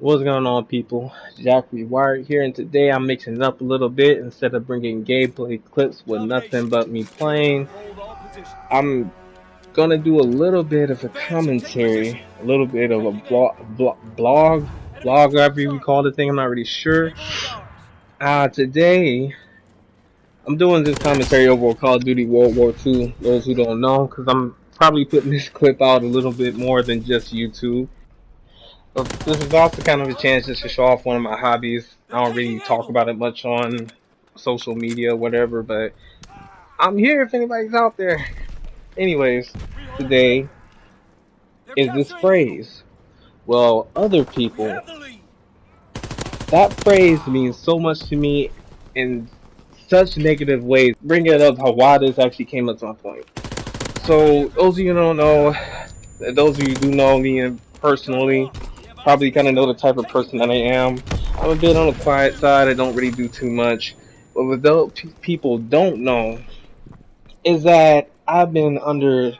What's going on, people? Jack Rewired here, and today I'm mixing it up a little bit. Instead of bringing gameplay clips with nothing but me playing, I'm gonna do a little bit of a commentary, a little bit of a blog, whatever you call the thing. I'm not really sure. Today I'm doing this commentary over Call of Duty World War II. Those who don't know, because I'm probably putting this clip out a little bit more than just YouTube. But this is also kind of a chance just to show off one of my hobbies. I don't really talk about it much on social media, whatever, but I'm here if anybody's out there. Anyways, today is this phrase. Well, other people. That phrase means so much to me in such negative ways. Bring it up how why this actually came up to my point. So, those of you who don't know, those of you who do know me personally, probably kind of know the type of person that I am. I'm a bit on the quiet side. I don't really do too much. But what those people don't know is that I've been under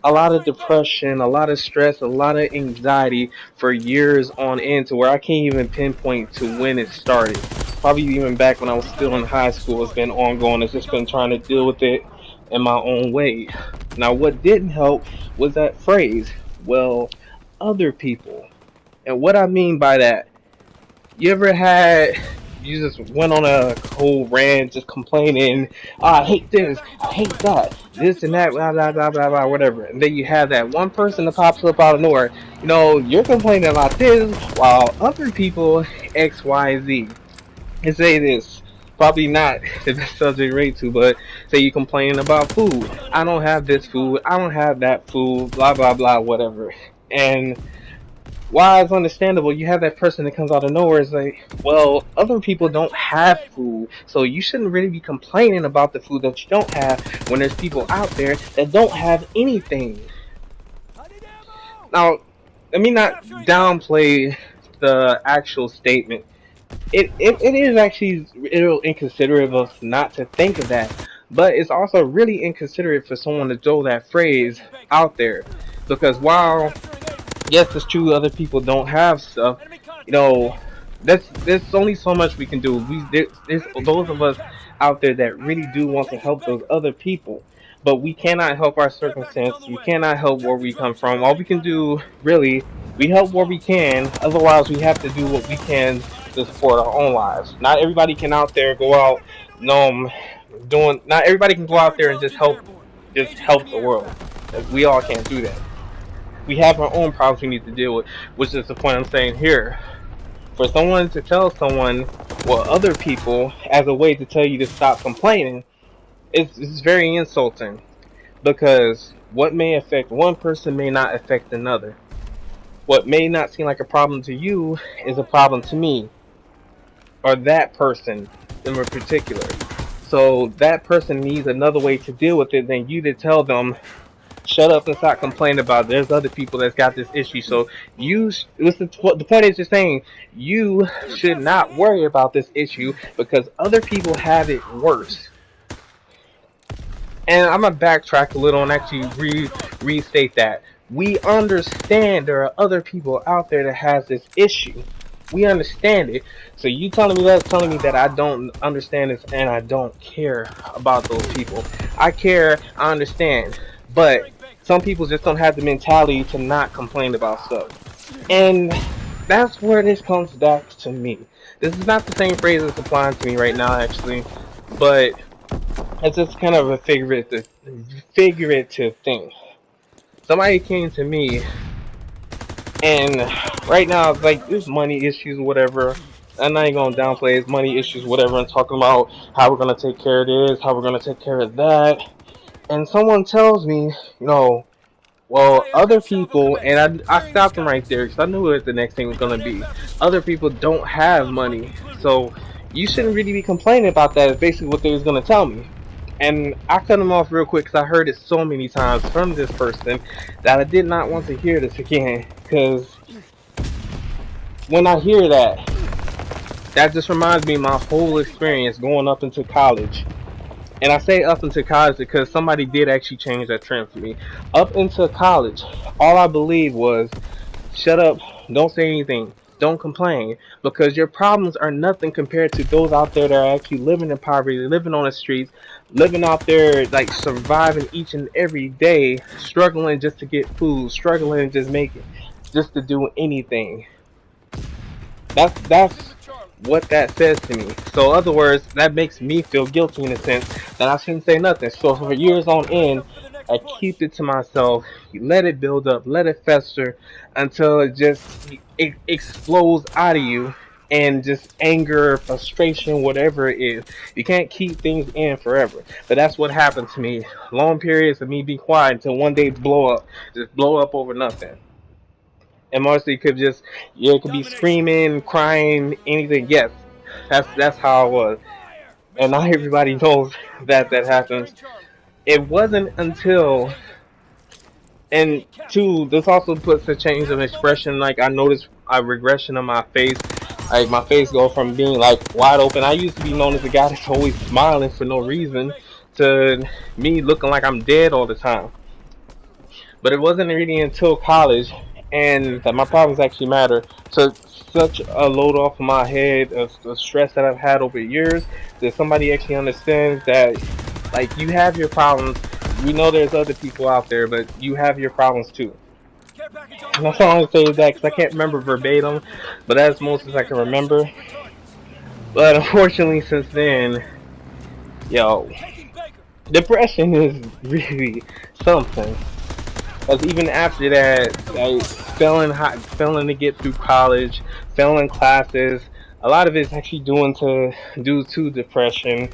a lot of depression, a lot of stress, a lot of anxiety for years on end, to where I can't even pinpoint to when it started. Probably even back when I was still in high school. It's been ongoing. It's just been trying to deal with it in my own way. Now, what didn't help was that phrase, well, other people. And what I mean by that, you ever had, you just went on a whole rant just complaining, oh, I hate this, I hate that, this and that, blah, blah, blah, blah, blah, whatever. And then you have that one person that pops up out of nowhere. You know, you're complaining about this while other people, X, Y, Z. And say this, probably not the best subject rate to, but say you're complaining about food. I don't have this food, I don't have that food, blah, blah, blah, whatever. And why it's understandable, you have that person that comes out of nowhere. It's like, well, other people don't have food, so you shouldn't really be complaining about the food that you don't have when there's people out there that don't have anything. Now, let me not downplay the actual statement. It is actually real inconsiderate of us not to think of that, but it's also really inconsiderate for someone to throw that phrase out there, because while yes, it's true, other people don't have stuff, you know, there's only so much we can do. There's those of us out there that really do want to help those other people, but we cannot help our circumstance. We cannot help where we come from. All we can do, really, we help where we can. Otherwise, we have to do what we can to support our own lives. Not everybody can out there go out, doing. Not everybody can go out there and just help the world. We all can't do that. We have our own problems we need to deal with, which is the point I'm saying here. For someone to tell someone, well, other people, as a way to tell you to stop complaining, it's very insulting, because what may affect one person may not affect another. What may not seem like a problem to you is a problem to me, or that person in particular. So that person needs another way to deal with it than you to tell them, shut up and stop complaining about it. There's other people that's got this issue. So the point is just saying, you should not worry about this issue because other people have it worse. And I'm going to backtrack a little and actually restate that. We understand there are other people out there that has this issue. We understand it. So you telling me that I don't understand this and I don't care about those people. I care, I understand. But some people just don't have the mentality to not complain about stuff. And that's where this comes back to me. This is not the same phrase that's applying to me right now, actually. But it's just kind of a figurative thing. Somebody came to me, and right now, like, there's money issues, whatever. I'm not even going to downplay his money issues, whatever, and talking about how we're going to take care of this, how we're going to take care of that. And someone tells me, you know, well, other people, and I stopped them right there because I knew what the next thing was going to be. Other people don't have money, so you shouldn't really be complaining about that, is basically what they was going to tell me. And I cut them off real quick because I heard it so many times from this person that I did not want to hear this again. Because when I hear that, that just reminds me of my whole experience going up into college. And I say up into college because somebody did actually change that trend for me. Up into college, all I believed was, shut up, don't say anything. Don't complain, because your problems are nothing compared to those out there that are actually living in poverty, living on the streets, living out there like surviving each and every day, struggling just to get food, struggling just to do anything. That's what that says to me. So, in other words, that makes me feel guilty in a sense that I shouldn't say nothing. So, for years on end, I keep it to myself, let it build up, let it fester until it explodes out of you, and just anger, frustration, whatever it is. You can't keep things in forever. But that's what happened to me. Long periods of me be quiet until one day just blow up over nothing. And mostly could just, yeah, it could be screaming, crying, anything. Yes, that's how it was, and not everybody knows that happens. It wasn't until, and two, this also puts a change of expression. Like I noticed a regression on my face. Like my face go from being like wide open. I used to be known as a guy that's always smiling for no reason to me looking like I'm dead all the time. But it wasn't really until college and that my problems actually matter. Took such a load off of my head of the stress that I've had over years that somebody actually understands that, like, you have your problems. We know there's other people out there, but you have your problems too. And that's all I'm gonna say is that because I can't remember verbatim, but that's most as I can remember. But unfortunately, since then, yo, depression is really something. Because even after that, like failing to get through college, failing classes, a lot of it's actually due to depression,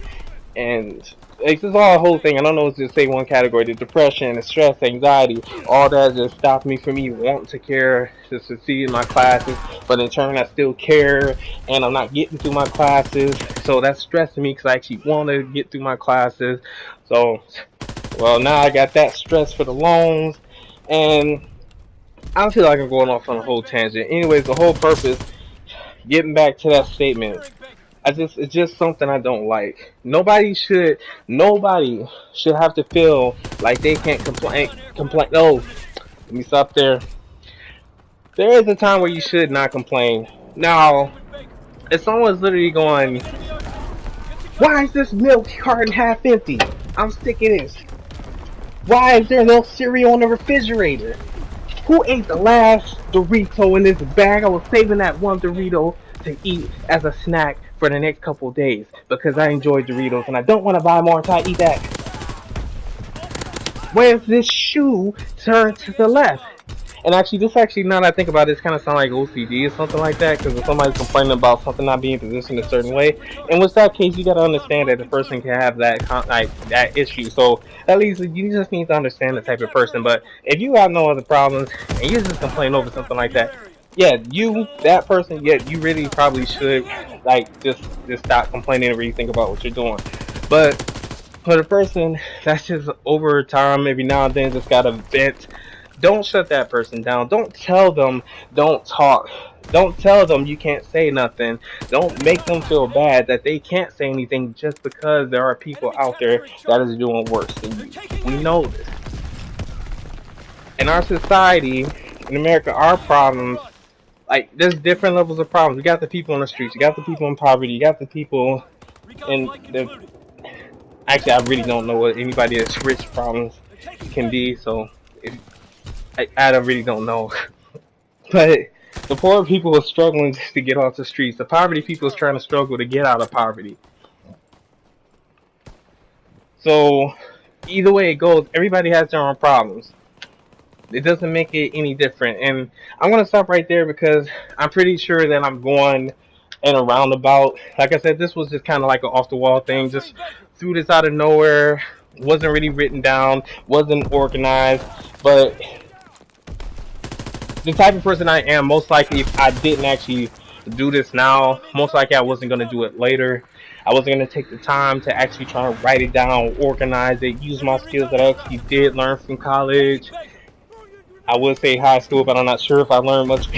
and it's just all a whole thing. I don't know what to say one category: the depression, the stress, anxiety, all that just stopped me from me wanting to care to succeed in my classes. But in turn, I still care, and I'm not getting through my classes, so that's stressing me because I actually want to get through my classes. So, well, now I got that stress for the loans. And I feel like I'm going off on a whole tangent. Anyways, the whole purpose, getting back to that statement, it's just something I don't like. Nobody should have to feel like they can't complain. No, let me stop there. There is a time where you should not complain. Now, if someone's literally going, why is this milk carton half empty? I'm sick of this. Why is there no cereal in the refrigerator? Who ate the last Dorito in this bag? I was saving that one Dorito to eat as a snack for the next couple days because I enjoy Doritos and I don't want to buy more until I eat that. Where's this shoe turned to the left? And actually, now that I think about it, kind of sound like OCD or something like that. Because if somebody's complaining about something not being positioned a certain way, in which that case, you got to understand that the person can have that issue. So at least you just need to understand the type of person. But if you have no other problems and you just complain over something like that, yeah, that person, yeah, you really probably should just stop complaining and really think about what you're doing. But for the person that's just over time, maybe now and then just got a vent. Don't shut that person down. Don't tell them don't talk. Don't tell them you can't say nothing. Don't make them feel bad that they can't say anything just because there are people out there that is doing worse than you. We know this. In our society, in America, our problems, like, there's different levels of problems. You got the people on the streets. You got the people in poverty. You got the people in the... Actually, I really don't know what anybody that's rich problems can be, so... I really don't know. But the poor people are struggling just to get off the streets. The poverty people is trying to struggle to get out of poverty. So either way it goes, everybody has their own problems. It doesn't make it any different. And I'm going to stop right there because I'm pretty sure that I'm going in a roundabout. Like I said, this was just kind of like an off-the-wall thing. Just threw this out of nowhere. Wasn't really written down. Wasn't organized. But... the type of person I am, most likely if I didn't actually do this now, most likely I wasn't going to do it later. I wasn't going to take the time to actually try and write it down, organize it, use my skills that I actually did learn from college. I would say high school, but I'm not sure if I learned much.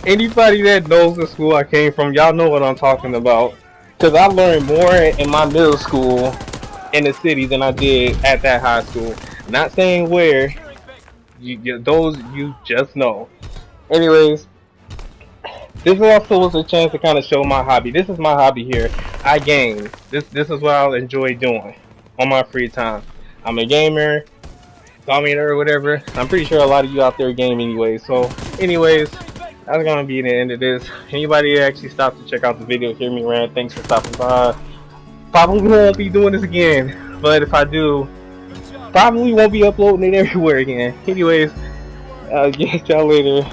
Anybody that knows the school I came from, y'all know what I'm talking about. Because I learned more in my middle school in the city than I did at that high school. Not saying where. Those you just know. Anyways, This also was a chance to kind of show my hobby. This is my hobby here. I game. This is what I enjoy doing on my free time. I'm a gamer, commenter, or whatever. I'm pretty sure a lot of you out there game anyway. So, anyways, that's gonna be the end of this. Anybody that actually stopped to check out the video, hear me rant, thanks for stopping by. Probably won't be doing this again, but if I do, probably won't be uploading it everywhere again. Anyways, I'll get y'all later.